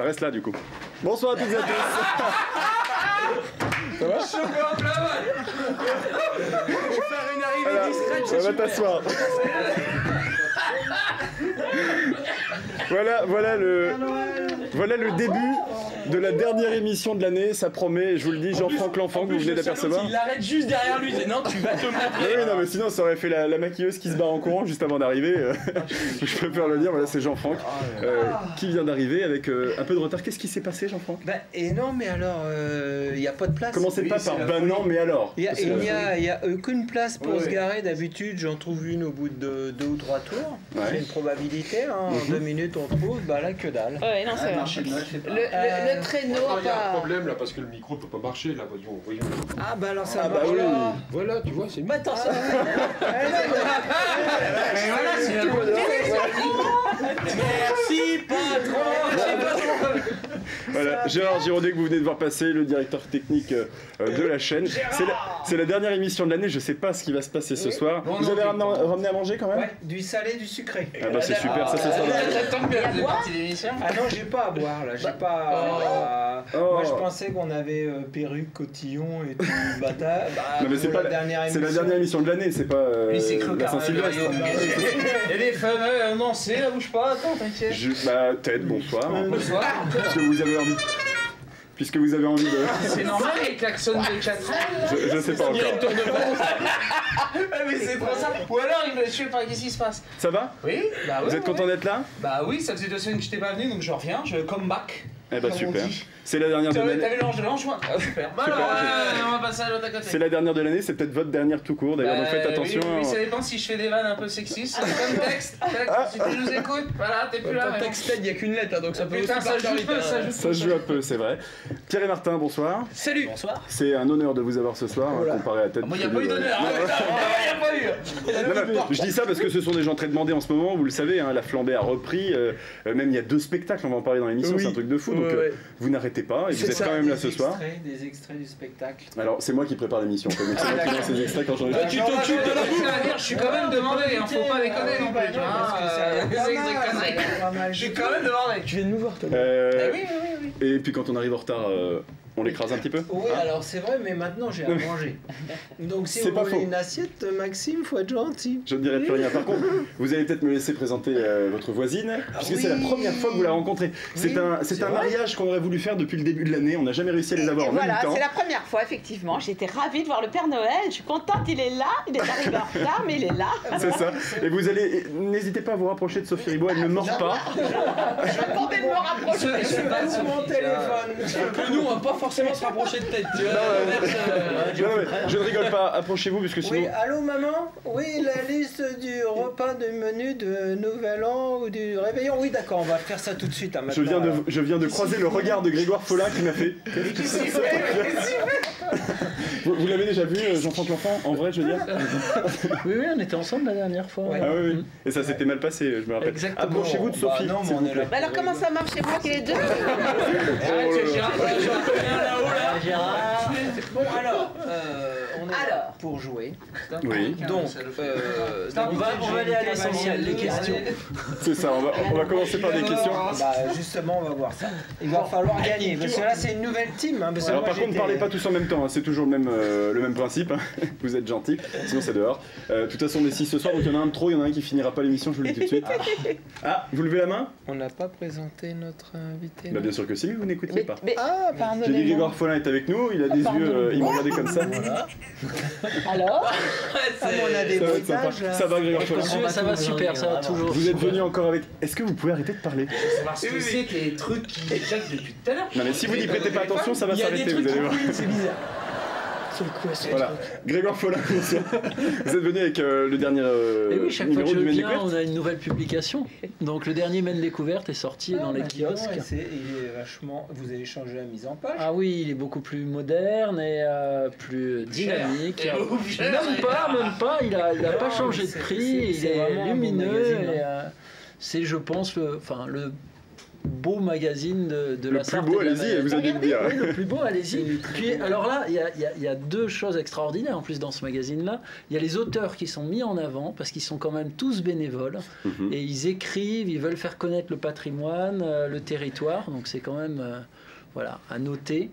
reste là du coup. Bonsoir à toutes et à tous. Ça va? Faire une arrivée discrète, on va t'asseoir. Voilà le début de la dernière émission de l'année, ça promet, je vous le dis, Jean-Franck L'Enfant que vous venez d'apercevoir. Il l'arrête juste derrière lui, il dit non, tu vas te montrer. Oui, non, mais sinon ça aurait fait la maquilleuse qui se barre en courant juste avant d'arriver. Je préfère le dire, voilà, c'est Jean-Franck qui vient d'arriver avec un peu de retard. Qu'est-ce qui s'est passé, Jean-Franck? Et non, mais alors, il n'y a pas de place. Commencez pas par non, mais alors. Il n'y a aucune place pour se garer. D'habitude, j'en trouve une au bout de 2 ou 3 tours. C'est une probabilité. En 2 minutes, on trouve. Bah là, que dalle. Ouais, non, c'est vrai. Le traîneau. Il y a un problème là parce que le micro peut pas marcher là, voyons. Ah bah alors ça marche. Oui. Voilà, tu vois, c'est Bah attends, ça. Merci, patron. Voilà, Gérard Giraudet que vous venez de voir passer, le directeur technique de la chaîne. C'est la dernière émission de l'année, je sais pas ce qui va se passer ce soir. Vous avez ramené à manger quand même? Ouais, du salé, du sucré. Ah bah c'est super, ça c'est ça. Ça tombe bien, vous êtes parti de l'émission. Ah non, j'ai pas à boire là, j'ai pas. Moi je pensais qu'on avait perruque, cotillon et tout le bâtard. Non mais c'est pas la dernière émission de l'année, c'est pas la Saint-Sylvestre. Il y a des fameux annoncés, là bouge pas, attends, t'inquiète. Bah Ted, bonsoir. Bonsoir. Puisque vous avez envie de... C'est normal les klaxons de 4 ans. Je sais pas encore. Mais c'est trop ça. Ou alors il me suit pas, qu'est-ce qui se passe? Ça va? Oui, bah oui. Vous êtes content d'être là? Bah oui, ça faisait 2 semaines que je t'ai pas venu, donc je reviens, je come back. Eh bah super. C'est la dernière de l'année. T'avais l'ange de l'ange-joint. Ah super. Bah alors, on va passer à l'autre à côté. C'est la dernière de l'année, c'est peut-être votre dernière tout court d'ailleurs, donc faites attention. Oui, ça dépend si je fais des vannes un peu sexistes. Comme texte, si tu nous écoutes, voilà, t'es plus là. Ton texte, il n'y a qu'une lettre, donc ça peut aussi Putain, ça partir joue vite. peu, ça joue Ça se joue un peu, c'est vrai. Pierre et Martin, bonsoir. Salut. Bonsoir. C'est un honneur de vous avoir ce soir, comparé à Ted. Moi, il n'y a pas eu d'honneur. Il n'y a pas eu. Non, je dis ça parce que ce sont des gens très demandés en ce moment, vous le savez, la flambée a repris, même il y a 2 spectacles, on va en parler dans l'émission, c'est un truc de fou, donc vous n'arrêtez pas, et vous êtes quand même là ce soir. Des extraits du spectacle. Alors c'est moi qui prépare l'émission, c'est moi qui lance les extraits quand j'en ai. Tu t'occupes de la bouffe. Je suis quand même demandé, faut pas déconner non plus. Je suis quand même demandé. Tu viens de nous voir, toi. Oui. Et puis quand on arrive en retard, on l'écrase un petit peu. Oui, alors c'est vrai, mais maintenant j'ai à manger. Donc si C'est vous pas voulez faux. une assiette, Maxime, faut être gentil. Je ne dirai plus rien. Par contre, vous allez peut-être me laisser présenter votre voisine, puisque c'est la première fois que vous la rencontrez. C'est un mariage qu'on aurait voulu faire depuis le début de l'année. On n'a jamais réussi à les avoir en même Voilà, temps. c'est la première fois, effectivement. J'étais ravie de voir le Père Noël. Je suis contente, il est là. Il est arrivé en retard, mais il est là. C'est ça. Et vous allez, n'hésitez pas à vous rapprocher de Sophie Riboud. Elle ne mord pas. Je tentais de me rapprocher. Je passe mon téléphone. Que nous, on va pas forcément se rapprocher de tête, tu vois. Non, mais je ne rigole pas. Approchez-vous, puisque sinon. Oui, allô maman? Oui, la liste du repas du menu de Nouvel An ou du Réveillon. Oui, d'accord, on va faire ça tout de suite. Je viens de croiser le regard de Grégoire Follin qui m'a fait. Vous l'avez déjà vu, Jean-Franck L'Enfant, en vrai, je veux dire? Oui, on était ensemble la dernière fois. Ah oui. Et ça s'était mal passé, je me rappelle. Exactement. Approchez-vous de Sophie. Non, mais s'il on vous est plaît. là. Bah alors comment ça marche chez moi qu'il est deux? Bon, alors, on est là pour jouer. Oui. Donc, On va aller à l'essentiel, les questions. C'est ça, on va commencer par des questions. bah, justement, on va voir ça. Il va falloir gagner, parce que là, c'est une nouvelle team. Hein, parce que Alors moi, par contre, j'étais- parlez pas tous en même temps, hein, c'est toujours le même principe, hein. Vous êtes gentils, sinon c'est dehors. De toute façon, on est 6 ce soir, donc il y en a un de trop, il y en a un qui finira pas l'émission, je vous le dis tout de suite. Ah, vous levez la main? On n'a pas présenté notre invité. Bah bien sûr que si, vous n'écoutiez pas. Ah, J'ai dit Pardonnez-moi. Grégoire Follin est avec nous, il a des yeux, il m'a regardé comme ça. Alors on a des Ça va être sympa. bruitages là. Ça va Grégoire Follin? Ça va super, ça va toujours. Vous êtes venu encore avec... Est-ce que vous pouvez arrêter de parler? Savoir ce que c'est que les trucs qui éjectent depuis tout à l'heure. Non mais si vous n'y prêtez pas attention, ça va Il y a des s'arrêter, trucs vous allez voir. c'est bizarre. C'est quoi ce Voilà, Grégoire Follin, bonsoir. Vous êtes venu avec le dernier Et oui, chaque fois que numéro je du Maine viens, Découverte. on a une nouvelle publication. Donc le dernier Maine Découverte est sorti dans les kiosques. Il est vachement. Vous avez changé la mise en page. Ah oui, il est beaucoup plus moderne et plus dynamique. Et beaucoup plus cher, Même pas, il a pas changé de prix, il c'est est vraiment un bon lumineux. magazine, Et, c'est, je pense, le beau magazine de la Sarthe. Le plus beau, allez-y, vous allez le dire. Oui, le plus beau, allez-y. Puis alors là, il y a deux choses extraordinaires en plus dans ce magazine-là. Il y a les auteurs qui sont mis en avant parce qu'ils sont quand même tous bénévoles et ils écrivent, ils veulent faire connaître le patrimoine, le territoire. Donc c'est quand même voilà, à noter.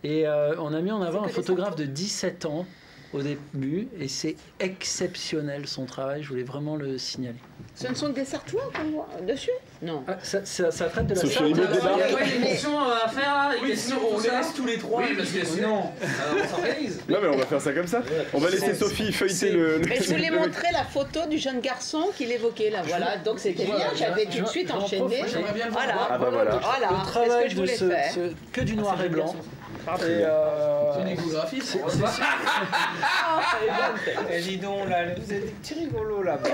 Et on a mis en avant un photographe de 17 ans au début et c'est exceptionnel son travail. Je voulais vraiment le signaler. Ce ne sont que des Sartois qu'on voit dessus? Non. Ça traite de la Sophie Sarthe. Ribaud Il y a débarque. pas une émission à faire là, Oui, sinon on les laisse tous les trois. Oui, parce que sinon, on s'organise. Non mais on va faire ça comme ça. On va laisser Sophie feuilleter le... Mais je voulais montrer la photo du jeune garçon qu'il évoquait là, voilà, donc c'était bien, j'avais tout de suite enchaîné. J'aimerais bien le Voilà, Ah bah voilà. Le voilà, c'est ce travail que je voulais faire. que du noir et blanc. C'est une échographie. Et dis donc, là, vous êtes des petits rigolos là-bas.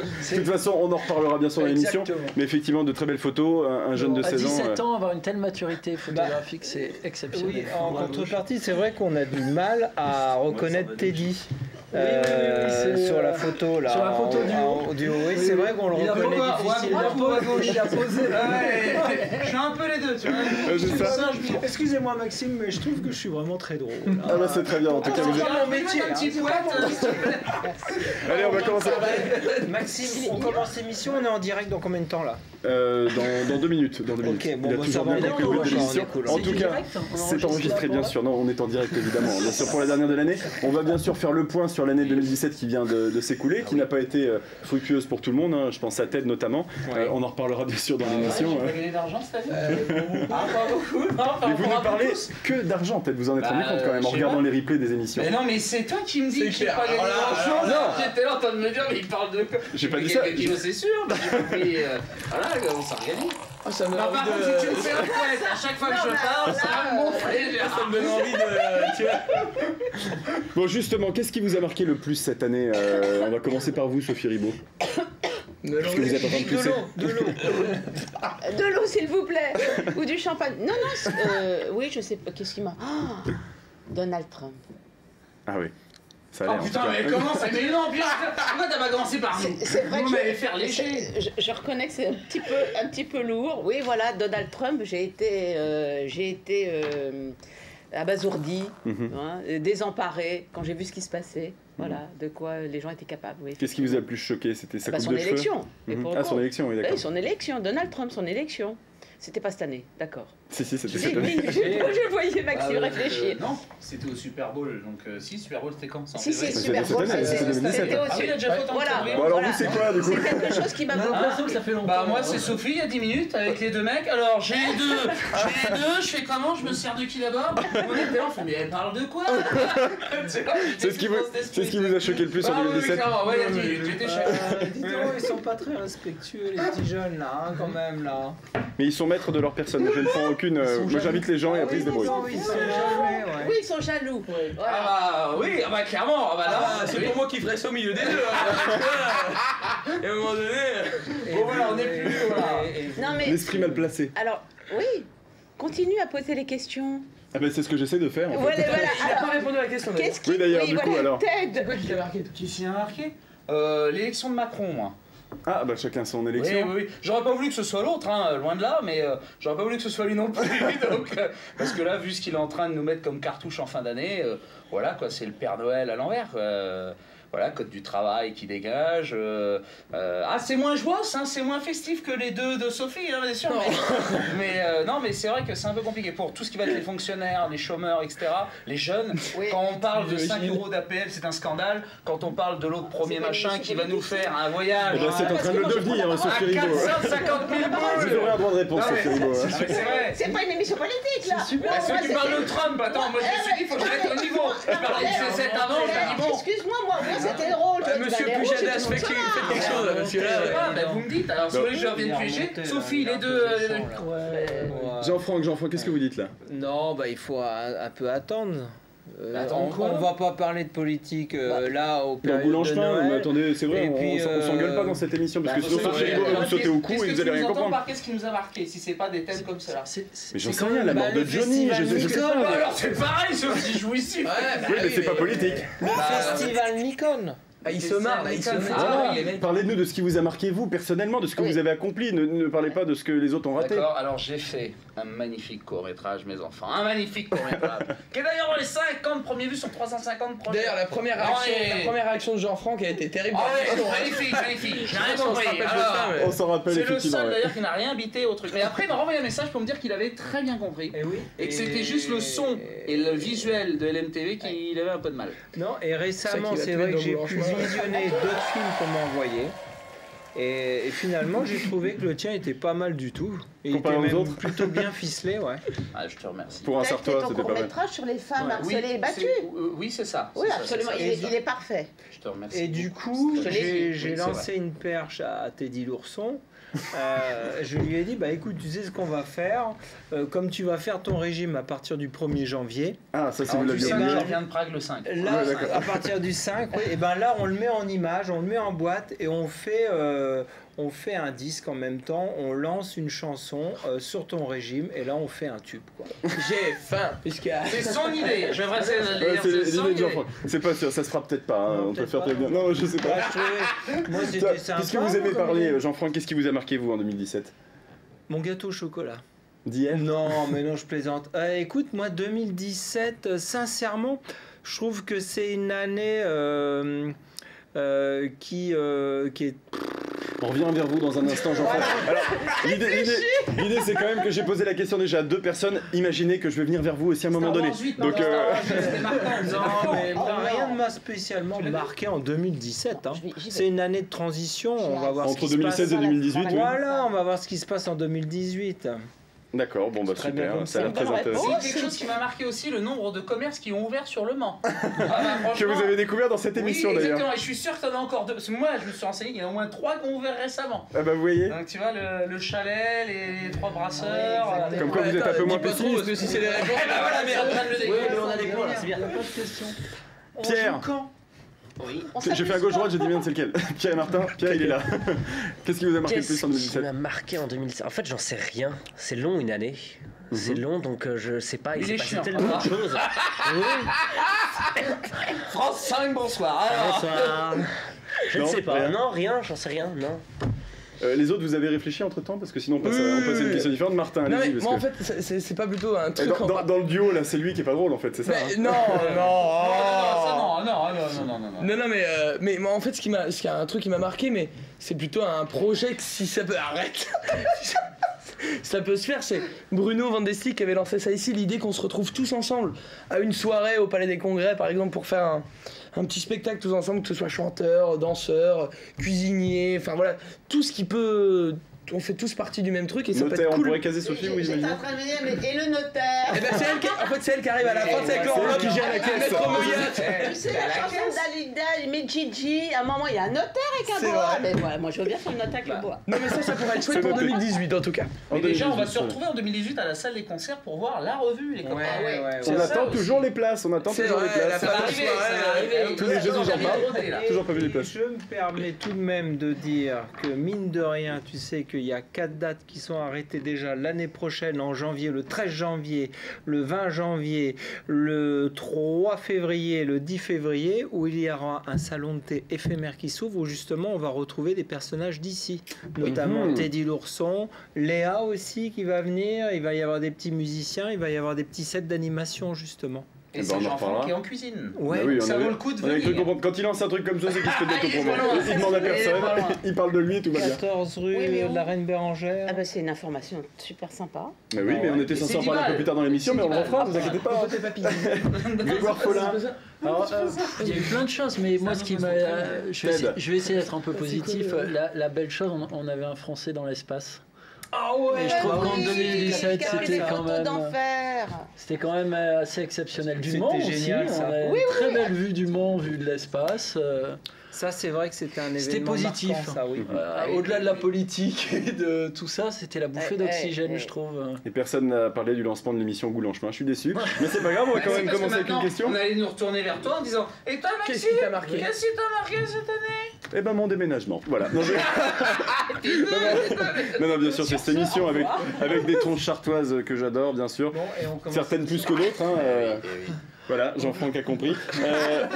De toute façon, on en reparlera bien sûr dans l'émission. Exactement. Mais effectivement, de très belles photos. Un jeune de À 16 ans. 17 ans, avoir une telle maturité photographique, c'est exceptionnel. Oui, en contrepartie, c'est vrai qu'on a du mal à reconnaître Teddy. c'est, sur la photo là. sur la photo du haut. Oui, c'est vrai qu'on le Il a reconnaît pas- difficilement. il a posé. Je suis un peu les deux, tu vois. c'est ça. Excusez-moi Maxime, mais je trouve que je suis vraiment très drôle. Ah bah c'est très bien. En tout cas, vous êtes... mon métier, Un petit poète. Allez, on va commencer. Maxime, on commence l'émission, on est en direct dans combien de temps là? Dans 2 minutes. Dans 2 minutes. Ok, bon, Il a bah, toujours ça va, bien on compris le est rythme de l'émission. cool. En C'est tout du cas, direct, on c'est enregistre enregistré là, bien pour sûr. Non, on est en direct évidemment. Bien sûr pour la dernière de l'année. On va bien sûr faire le point sur l'année 2017 qui vient de s'écouler, qui n'a pas été fructueuse pour tout le monde. Hein. Je pense à Ted notamment. On en reparlera bien sûr dans l'émission. J'ai pas gagné d'argent cette année. Ah, pas beaucoup. Non, par Mais vous rapport ne à parlez tous. que d'argent, peut-être vous en êtes Bah, rendu compte quand même en je sais regardant pas. les replays des émissions. Mais non, mais c'est toi qui me dis C'est que j'ai clair. pas gagné Alors là, d'argent. non. J'étais là en train de me dire, mais il parle de quoi? J'ai pas dit quelques ça. kilos, c'est sûr. Mais j'ai pas pris. Voilà, on s'organise. Ah, ça me Bah, donne par envie contre, si tu me de. fais un poète à chaque fois que je parle, ça va me gonfler. Ça me donne envie de. Tu vois. Bon justement, qu'est-ce qui vous a marqué le plus cette année On va commencer par vous, Sophie Ribaud. Parce que vous êtes en train de pousser. De l'eau, s'il vous plaît. Ou du champagne. Non, non, oui, je sais pas. Qu'est-ce qui m'a. Ah, Donald Trump. Ah oui, ça a Oh l'air. en putain, tout cas. mais comment c'est? Mais non, bien. Pourquoi t'as pas commencé par nous? C'est vrai Vous que m'avez fait léger. je reconnais que c'est un petit peu lourd. Oui, voilà, Donald Trump, j'ai été abasourdi, désemparé quand j'ai vu ce qui se passait. Voilà, de quoi les gens étaient capables. Oui, Qu'est-ce qui vous a le plus choqué? C'était sa coupe son de cheveux. élection. Et pour le Ah, son coup. élection, oui, d'accord. Oui, son élection. Donald Trump, son élection. C'était pas cette année, d'accord. Si, c'était Oui, cette année. oui, je voyais Maxime réfléchir. Non, c'était au Super Bowl. Donc, si, Super Bowl, c'était quand? Si, C'est Super cette Bowl, année, c'est 2017. c'était Ah oui, il a déjà fait autant de Voilà. conneries. Bon, alors vous, c'est quoi, du coup? C'est quelque chose qui m'a On a beaucoup. l'impression que ça fait longtemps. Bah moi c'est Sophie il y a 10 minutes avec les deux mecs. Alors j'ai les deux, je fais comment? Je me sers de qui d'abord? On était là, on fait mais elle parle de quoi? C'est ce qui vous a choqué le plus en Ah oui, 2017? clairement, ouais, il y a 10 minutes, j'étais chez Dis donc, ils sont pas très respectueux les petits jeunes là, hein, quand même là. Mais ils sont maîtres de leur personne. Je ne prends aucune. Moi, j'invite les gens et après ils se débrouillent. Oui, ils sont jamais, ouais. Oui, ils sont jaloux. Voilà. Ah bah oui, ah bah clairement, ah bah là, Ah, c'est pour moi qui ferais ça au milieu des deux. Hein. Et à un moment donné. Bon voilà, on est plus, voilà. Non mais. L'esprit mal placé. Alors, oui, continue à poser les questions. Ah ben c'est ce que j'essaie de faire. En fait. Voilà, voilà. Il a pas Alors, répondu à la question d'ailleurs. qu'est-ce qui. Oui, d'ailleurs, du coup, voilà, alors. Ted. Qui t'a marqué? Qui s'y a marqué? L'élection de Macron, moi. Ah bah chacun son Oui, élection. oui, oui. J'aurais pas voulu que ce soit l'autre, hein, loin de là, mais j'aurais pas voulu que ce soit lui non plus. Donc, parce que là, vu ce qu'il est en train de nous mettre comme cartouche en fin d'année, voilà quoi, c'est le Père Noël à l'envers. Voilà, code du travail qui dégage. Ah, c'est moins joyeux, hein, c'est moins festif que les deux de Sophie, hein, bien sûr. Mais non, mais c'est vrai que c'est un peu compliqué pour tout ce qui va être les fonctionnaires, les chômeurs, etc. Les jeunes, Oui. quand on parle de 5 € d'APL, c'est un scandale. Quand on parle de l'autre premier C'est pas machin une qui va nous faire un voyage. Eh ben, c'est en train de le devenir, hein, à Sophie Ribaud. 450 000 Vous boules. aurez un droit de réponse, Non, mais Sophie Ribaud. Ah, mais c'est vrai. C'est pas une émission politique là. C'est super. Bah, ceux Moi, qui c'est- parlent de Trump, attends, moi je me suis dit, faut que je mette au niveau. Je parlais de C7 avant, je me dis bon. Excuse-moi, moi, c'était drôle. toi, tu Monsieur vas les rouges, Pujadas, c'est tout faites ça. quelque chose là, monsieur là. Ah, bah, vous me dites, alors si vous voulez que je revienne piéger, Sophie, les deux. Jean-Franck, qu'est-ce que vous dites là? Non, bah il faut un peu attendre. Attendre quoi? On va pas parler de politique là au Dans période de Boulange-Pain, mais Noël. attendez, c'est vrai, Et puis, on s'engueule pas dans cette émission parce que Bah, sinon c'est Sophie vrai. Ribaud va vous sauter au cou Qu'est-ce et que vous allez tu rien nous entends comprendre. par qu'est-ce qui nous a marqué si c'est pas des thèmes comme cela? Mais j'en sais rien, la mort de Johnny, je sais pas. Alors c'est pareil, Sophie jouissif. Oui, mais c'est pas politique. Le festival Nikon. Ah, il se marre, là, il se marre. Parlez-nous de ce qui vous a marqué, vous, personnellement, de ce que vous avez accompli. Ne parlez pas de ce que les autres ont raté. D'accord, alors j'ai fait un magnifique court-métrage, mes enfants. Un magnifique court-métrage. Qui est d'ailleurs dans les 50 premiers vues sur 350 projets. D'ailleurs, la première réaction de Jean-Franck a été terrible. Magnifique. J'ai rien compris. On s'en rappelle, c'est le effectivement. seul d'ailleurs qui n'a rien bité au truc. Mais après, il m'a renvoyé un message pour me dire qu'il avait très bien compris. Et que c'était juste le son et le visuel de LMTV qu'il avait un peu de mal. Non, et récemment, c'est vrai que j'ai pu visionner d'autres films qu'on m'a envoyés. Et finalement, j'ai trouvé que le tien était pas mal du tout. Et il était même plutôt bien ficelé, ouais. Ah, je te remercie. Pour un Sartois, c'était pas mal. Court-métrage sur les femmes harcelées et battues. Oui, c'est ça. Oui, absolument. Il est parfait. Je te remercie. Et du coup, j'ai lancé une perche à Teddy l'ourson. Je lui ai dit, bah écoute, tu sais ce qu'on va faire, comme tu vas faire ton régime à partir du 1er janvier. Ah, ça c'est vous l'aviez dit. dit. Je viens de Prague le 5. Là, à partir du 5, oui, et ben là, on le met en image, on le met en boîte et on fait un disque en même temps, on lance une chanson sur ton régime et là on fait un tube, quoi. J'ai faim. C'est son idée. Je vais c'est l'idée de Jean-Franck. C'est pas sûr, ça se fera peut-être pas. Hein. On peut faire très bien. Non, je sais pas. Moi, c'était sympa. Qu'est-ce que vous aimez parler, Jean-Franck? Qu'est-ce qui vous a marqué, vous, en 2017? Mon gâteau au chocolat. D'hier? Non, mais non, je plaisante. Écoute, moi, 2017, sincèrement, je trouve que c'est une année qui est... On revient vers vous dans un instant, Jean-Franck. Alors, l'idée, c'est quand même que j'ai posé la question déjà à 2 personnes. Imaginez que je vais venir vers vous aussi à un moment donné. Donc, rien ne m'a spécialement marqué en 2017. Hein. C'est une année de transition. On va voir entre 2016 et 2018. Voilà, on va voir ce qui se passe en 2018. D'accord, bon bah super, ça a l'air très intéressant. C'est quelque chose qui m'a marqué aussi, le nombre de commerces qui ont ouvert sur le Mans. Que vous avez découvert dans cette émission d'ailleurs. Exactement, et je suis sûr que t'en as encore 2, parce que moi je me suis renseigné, il y en a au moins 3 qui ont ouvert récemment. Ah bah vous voyez. Donc tu vois, le chalet, les 3 brasseurs... Comme quoi vous êtes un peu moins pessimiste. Parce que si c'est les réponses... Bah voilà, mais en train de le découvrir. On a des points là, c'est bien. Pas de question. Pierre. Oui. J'ai fait à gauche-droite, j'ai dit bien c'est lequel. Pierre et Martin, Pierre il est là. Qu'est-ce qui vous a marqué le plus en 2017? Qu'est-ce qui m'a marqué en 2017? En fait, j'en sais rien. C'est long une année. C'est long, donc je sais pas. Il s'est passé tellement de choses. France 5, bonsoir. Bonsoir. Je ne sais pas. Rien. Non, rien, j'en sais rien. Non. Les autres, vous avez réfléchi entre temps? Parce que sinon, on passe à une question différente. Martin, Non, allez-y. mais moi, en fait, c'est pas plutôt un truc. Dans le duo, là, c'est lui qui est pas drôle, en fait, c'est ça? Non, Non, mais moi, en fait, ce qui est un truc qui m'a marqué, mais c'est plutôt un projet que si ça peut arrêter. Ça peut se faire, c'est Bruno Van Destik qui avait lancé ça ici, l'idée qu'on se retrouve tous ensemble à une soirée au Palais des Congrès par exemple pour faire un petit spectacle tous ensemble, que ce soit chanteurs, danseurs, cuisiniers, enfin voilà, tout ce qui peut... On fait tous partie du même truc et ça peut être cool. On pourrait caser Sophie, oui, j'étais en train de me dire, mais et le notaire? Et ben c'est elle qui, en fait, c'est elle qui arrive à la fin, c'est avec l'enveloppe qui gère la caisse. Tu sais, la chanson d'Alida, mais Gigi, à un moment, il y a un notaire avec un bois. Mais ouais, moi, je veux bien faire le notaire avec le bois. Non, mais ça pourrait être chouette pour 2018 en tout cas. Mais déjà, on va se retrouver en 2018 à la salle des concerts pour voir la revue, les copains. On attend toujours les places, on attend toujours les places. Ça va arriver. Tous les jeudis, j'en parle. Toujours pas vu les places. Je me permets tout de même de dire que mine de rien, tu sais qu'il y a 4 dates qui sont arrêtées déjà l'année prochaine en janvier, le 13 janvier, le 20 janvier, le 3 février, le 10 février, où il y aura un salon de thé éphémère qui s'ouvre, où justement on va retrouver des personnages d'ici, notamment Teddy l'ourson, Léa aussi qui va venir, il va y avoir des petits musiciens, il va y avoir des petits sets d'animation justement. Et c'est Jean-Franck qui est en cuisine. Ouais, oui, ça vaut le coup de venir. Quand il lance un truc comme ça, c'est qu'il se fait d'autopromo. Il demande à personne, il parle de lui et tout va bien. 14 rue de la Reine Bérengère. Ah bah c'est une information super sympa. Mais oui, mais on était censé en parler un peu plus tard dans l'émission, mais on le refera, ne vous inquiétez pas. Grégoire Follin. Il y a eu plein de choses, mais moi, ce qui m'a. Je vais essayer d'être un peu positif. La belle chose, on avait un Français dans l'espace. Ah ouais, et je trouve qu'en 2017, c'était quand même assez exceptionnel. Du Mans aussi, génial, ça. On a une très belle vue du Mans, vue de l'espace. Ça, c'est vrai que c'était un événement C'était positif. marquant, ça, oui. Au-delà de la politique et de tout ça, c'était la bouffée d'oxygène, je trouve. Et personne n'a parlé du lancement de l'émission Goût en chemin, je suis déçu. Mais c'est pas grave, on va quand même commencer avec une question. On allait nous retourner vers toi en disant: Et toi, Maxime, qu'est-ce qui t'a marqué cette année? Eh ben mon déménagement, voilà. Non, non, bien sûr, c'est cette émission avec des tronches chartoises que j'adore, bien sûr. Certaines plus que d'autres. Hein, voilà, Jean-Franck a compris.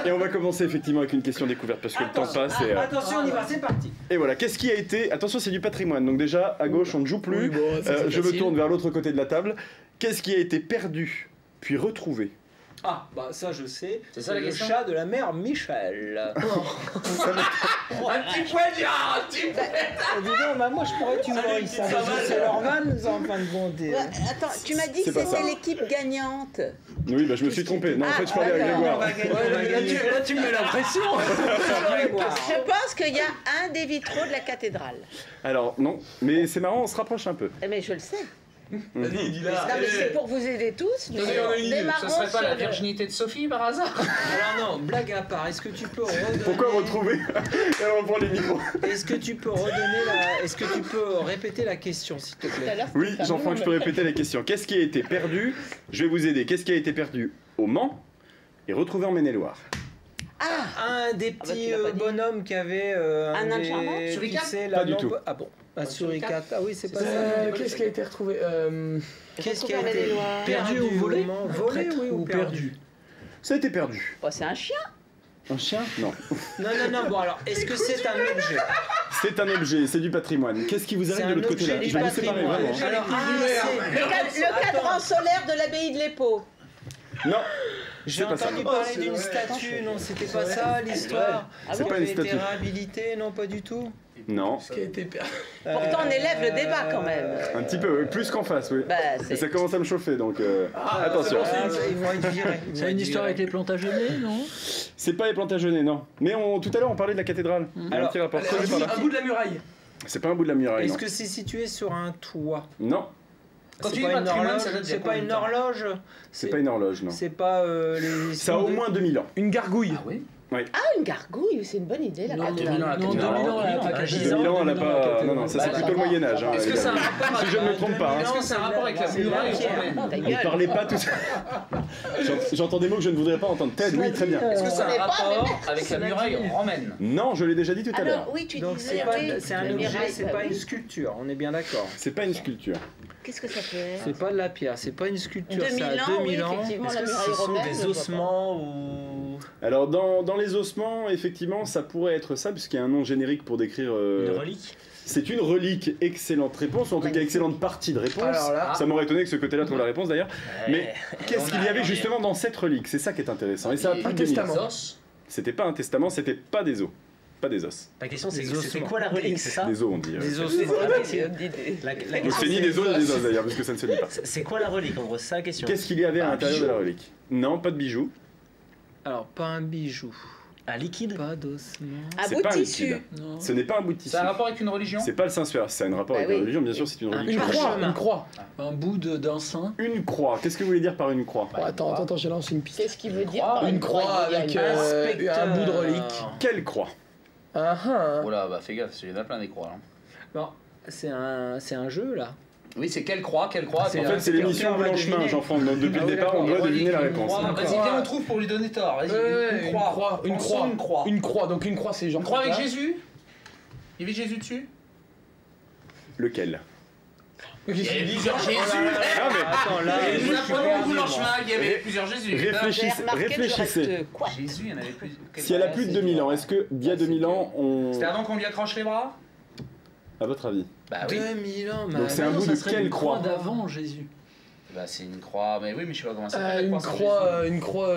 Et on va commencer effectivement avec une question découverte parce que le temps passe. Attention, on y va, c'est parti. Et voilà, qu'est-ce qui a été... Attention, c'est du patrimoine. Donc déjà, à gauche, on ne joue plus. Oui, bon, je me tourne vers l'autre côté de la table. Qu'est-ce qui a été perdu, puis retrouvé? Ah, bah ça je sais. C'est ça la le question. chat de la mère Michel. Un petit point, un petit point. Dis donc, bah moi je pourrais être humoriste. C'est leur vanne, en fin de compte. Ouais, attends, tu m'as dit que C'est pas c'était ça. l'équipe gagnante. Oui, bah je me suis trompé. Non, en fait, je parlais à Grégoire. Là, tu me mets la pression. Je pense qu'il y a un des vitraux de la cathédrale. Alors, non, mais c'est marrant, on se rapproche un peu. Mais je le sais. Vas-y, dis-la. Non, mais c'est pour vous aider tous. Mais Ça serait pas la virginité de Sophie par hasard? Alors non, blague à part, est-ce que tu peux redonner... Pourquoi retrouver? Et on reprend les micros. Est-ce que tu peux redonner la... Est-ce que tu peux répéter la question, s'il te plaît? Oui, Jean-Franck, je peux répéter la question. Qu'est-ce qui a été perdu? Je vais vous aider. Qu'est-ce qui a été perdu au Mans et retrouvé en Maine-et-Loire? Un des bah, tu petits l'as pas dit. bonhommes qui avait Un nain de des- charmant tu Suricate sais, Pas du lampe- tout. Ah bon, un suricate. Ah oui, c'est pas ça. Qu'est-ce qui a été retrouvé Qu'est-ce qui a Retrouvé en été Maine-et-Loire. perdu ou volé? Volé, oui, ou perdu? Ça a été perdu. Oh, c'est un chien. Un chien? Non. Non, non, non, bon alors, est-ce que c'est un objet? C'est un objet, c'est du patrimoine. Qu'est-ce qui vous C'est arrive de un l'autre côté là? objet du Je vais vous séparer, patrimoine. vraiment. Alors, Le cadran solaire de l'abbaye de l'Épau. Non, j'ai c'est pas ça. entendu parler d'une statue, non, c'était pas ça l'histoire? C'est Qui pas avait une été statue. réhabilitée, non, pas du tout? Non. Qui a été perdu. Pourtant, on élève le débat quand même. Un petit peu, oui, plus qu'en face, oui. Bah, Et ça commence à me chauffer, donc attention. Ils vont être virés. C'est une histoire avec les Plantagenets, non? C'est pas les Plantagenets, non. Mais tout à l'heure, on parlait de la cathédrale. Il y a un Alors, petit rapport. Creusez par là. Un bout de la muraille. C'est pas un bout de la muraille, non. Est-ce que c'est situé sur un toit? Non, Quand C'est tu dis pas une patrimoine, horloge? ça veut dire C'est pas combien de une temps? horloge? c'est pas une horloge, non. C'est pas les... Ça a au moins 2000 ans. Une gargouille. Ah oui? Ah, une gargouille, c'est une bonne idée, la Non, cathédrale. 2000 ans, la Non, cathédrale. 2000 ans, elle a pas Ah, 10 2000 ans, elle a pas... cathédrale. Non, non, ça c'est Bah, plutôt le ça Moyen-Âge. hein, Est-ce que ça a un évidemment. rapport Si je ne me trompe pas. hein. Est-ce que c'est un rapport avec la C'est la muraille pierre. romaine? Ta Ne gueule. parlez pas tout ça. J'entends des mots que je ne voudrais pas entendre. Ted, oui, très bien. Est-ce que ça a On est un pas rapport avec la muraille romaine? Non, je l'ai déjà dit tout à l'heure. Alors, oui, tu Donc disais, c'est pas, oui, c'est un la objet, muraille, c'est bah pas oui. une sculpture, on est bien d'accord. C'est pas une sculpture. Qu'est-ce que ça peut être? C'est pas de la pierre, c'est pas une sculpture, 2000 ça a ans, 2000 oui, ans. effectivement, Est-ce la que muraille ce sont romaine, des je vois pas. ossements ou... Alors, dans les ossements, effectivement, ça pourrait être ça, puisqu'il y a un nom générique pour décrire... Une relique? C'est une relique. Excellente réponse, ou en tout cas excellente partie de réponse. Alors là- Ça m'aurait étonné que ce côté-là trouve la réponse d'ailleurs. Mais qu'est-ce qu'il y avait justement dans cette relique? C'est ça qui est intéressant. Et ça a plus Un de 2000 ans. testament. C'était pas un testament, c'était pas des os. Pas des os. La question c'est Des c'est ossements. quoi la relique, c'est ça? Des os, on dit. Des C'est ossements. une bonne idée. La Donc question, c'est ni des os ni des os d'ailleurs, parce que ça ne se dit pas. c'est quoi la relique en gros, c'est ça la question? Qu'est-ce qu'il y avait à Un l'intérieur de bijou. la relique? Non, pas de bijoux. Alors, pas un bijou, Un liquide? pas d'ossements. Un C'est bout pas de un tissu. liquide. Non. Ce n'est pas un bout de tissu. Ça a un rapport avec une religion? C'est pas le Saint-Suaire, ça a un rapport Bah avec la oui. religion, bien sûr, c'est une religion. Une croix. chemin. Une croix. Un bout d'un saint. Une croix. Qu'est-ce que vous voulez dire par une croix? Oh, attends, j'ai lancé une piste. Qu'est-ce qu'il veut dire croix, par Une croix Il y a avec une- un bout de relique. Quelle croix? Oh là, bah fais gaffe, il y en a plein des croix. Hein. Bon, c'est un jeu là. Oui, c'est quelle croix? Quelle croix? C'est En Attends, fait, c'est l'émission on va Blanchemin, deviner. Jean-Franck. Donc depuis Ah le oui, départ, on d'accord. doit deviner la Une réponse. croix. Vas-y, viens, on trouve pour lui donner tort. Vas-y, Une croix. Une Pensons croix. une croix. Une croix. Donc une croix, c'est genre. Une croix avec Jésus? Il y avait Jésus dessus? Lequel? Il y avait plusieurs Jésus. Ah, mais Attends, là, Et nous je suis apprenons au perdu, moi. Blanchemin qu'il y avait plusieurs Jésus. Réfléchissez. J'ai remarqué que je Réfléchissez. reste quoi? Jésus, il y en avait plus. Si elle a plus de 2000 ans, est-ce que d'il y a 2000 ans, on... C'était avant qu'on lui accroche les bras? À votre avis? Bah oui. 2000 ans, Donc c'est un Non, bout ça de serait quelle une croix? d'avant Jésus. Bah c'est une croix, mais oui, mais je sais pas comment ça s'appelle. Une sans croix. Jésus. Une croix.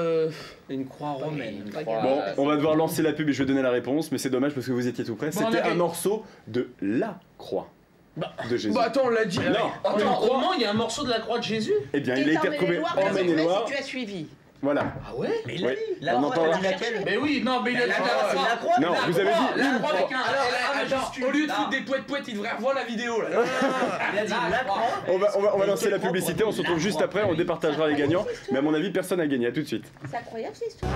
une croix romaine. Une croix, Bon, on va devoir lancer la pub et je vais donner la réponse, mais c'est dommage parce que vous étiez tout près. Bon, on C'était a un gagné. morceau de la croix de Jésus. Bah attends, on l'a dit. Non. Attends, au Mans, il y a un morceau de la croix de Jésus? Eh bien, Qui il a est été en retrouvé Maine-et-Loire, en bien sûr, Maine-et-Loire. si tu as suivi. Voilà. Ah ouais? Mais il l'a Oui. dit. La On croix, entend- elle a dit laquelle? Mais oui, non, mais il a dit la croix. La croix? Non, vous avez dit La une croix croix. avec un. Attends, au lieu de foutre des poètes, il devrait revoir la vidéo là. Il a dit la croix. On va lancer la publicité, on se retrouve juste après, on départagera les gagnants. Mais à mon avis, personne n'a gagné. À tout de suite. C'est incroyable cette histoire.